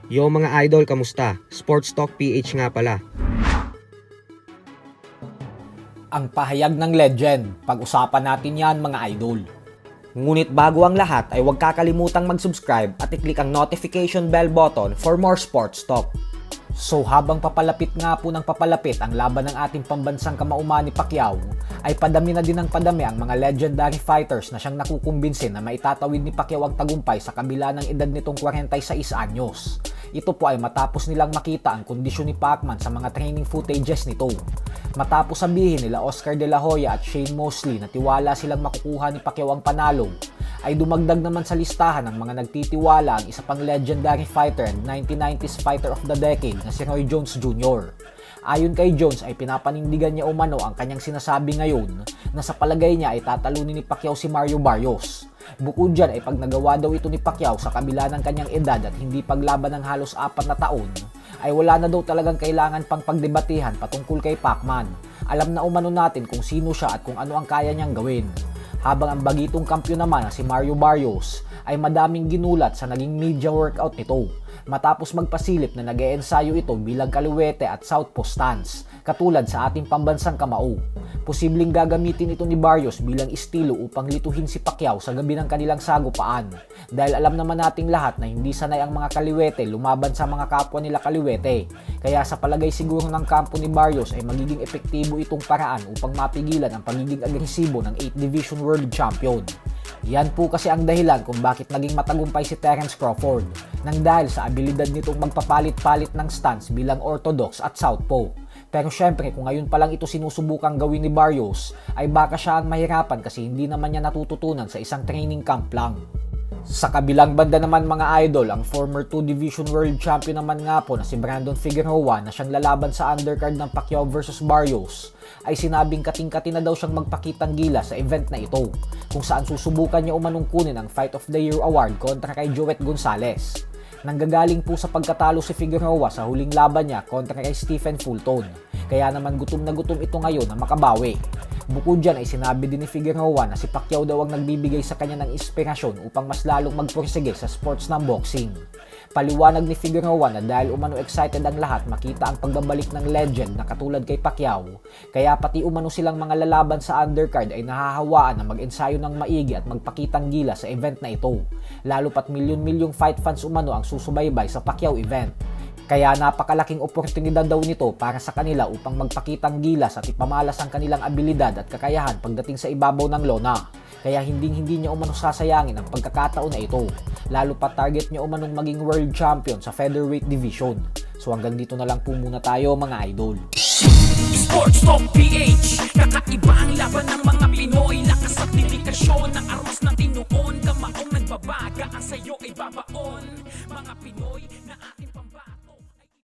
Yo mga idol, kamusta? Sports Talk PH nga pala. Ang pahayag ng legend, pag-usapan natin yan mga idol. Ngunit bago ang lahat ay huwag kakalimutang mag-subscribe at i-click ang notification bell button for more sports talk. So habang papalapit nga po ng papalapit ang laban ng ating pambansang kamauman ni Pacquiao, ay padami na din ng padami ang mga legendary fighters na siyang nakukumbinsin na maitatawid ni Pacquiao ang tagumpay sa kabila ng edad nitong 46 anyos. Ito po ay matapos nilang makita ang kondisyon ni Pacman sa mga training footages nito. Matapos sabihin nila Oscar De La Hoya at Shane Mosley na tiwala silang makukuha ni Pacquiao ang panalo, ay dumagdag naman sa listahan ng mga nagtitiwala ang isa pang legendary fighter and 1990s fighter of the decade na si Roy Jones Jr. Ayon kay Jones ay pinapanindigan niya umano ang kanyang sinasabi ngayon na sa palagay niya ay tatalunin ni Pacquiao si Mario Barrios. Bukod dyan ay pag nagawa daw ito ni Pacquiao sa kabila ng kanyang edad at hindi paglaban ng halos 4 na taon, ay wala na daw talagang kailangan pang pagdebatehan patungkol kay Pacman. Alam na umano natin kung sino siya at kung ano ang kaya niyang gawin. Habang ang bagitong kampiyon naman na si Mario Barrios ay madaming ginulat sa naging media workout nito matapos magpasilip na nag-eensayo ito bilang kaliwete at southpaw stance katulad sa ating pambansang kamao. Posibleng gagamitin ito ni Barrios bilang estilo upang lituhin si Pacquiao sa gabi ng kanilang sagupaan dahil alam naman nating lahat na hindi sanay ang mga kaliwete lumaban sa mga kapwa nila kaliwete. Kaya sa palagay siguro ng kampo ni Barrios ay magiging epektibo itong paraan upang mapigilan ang pagiging agresibo ng 8th Division World Champion. Yan po kasi ang dahilan kung bakit naging matagumpay si Terence Crawford nang dahil sa abilidad nitong magpapalit-palit ng stance bilang orthodox at southpaw. Pero syempre kung ngayon pa lang ito sinusubukang gawin ni Barrios ay baka siya ang mahirapan kasi hindi naman niya natututunan sa isang training camp lang. Sa kabilang banda naman mga idol, ang former 2 Division World Champion naman nga po na si Brandon Figueroa na siyang lalaban sa undercard ng Pacquiao vs Barrios ay sinabing kating-kati na daw siyang magpakitang gila sa event na ito kung saan susubukan niya umanong kunin ang Fight of the Year Award kontra kay Joet Gonzalez. Nanggagaling po sa pagkatalo si Figueroa sa huling laban niya kontra kay Stephen Fulton. Kaya naman gutom na gutom ito ngayon na makabawi. Bukod dyan ay sinabi din ni Figueroa na si Pacquiao daw ang nagbibigay sa kanya ng inspirasyon upang mas lalong magpursige sa sports ng boxing. Paliwanag ni Figueroa na dahil umano excited ang lahat makita ang pagbabalik ng legend na katulad kay Pacquiao, kaya pati umano silang mga lalaban sa undercard ay nahahawaan na mag-ensayo ng maigi at magpakitang gila sa event na ito. Lalo pat milyon-milyong fight fans umano ang susubaybay sa Pacquiao event. Kaya napakalaking oportunidad daw nito para sa kanila upang magpakitang gilas at ipamalas ang kanilang abilidad at kakayahan pagdating sa ibabaw ng lona. Kaya hindi niya umano sasayangin ang pagkakataon na ito. Lalo pa target niya umanong maging world champion sa featherweight division. So hanggang dito na lang po muna tayo mga idol. Sports Talk PH, kakaiba ang laban ng mga Pinoy. Lakas at dedikasyon ng armas na tinuon. Kamaong nagbabaga, ang sayo ay babaon. Mga Pinoy na ating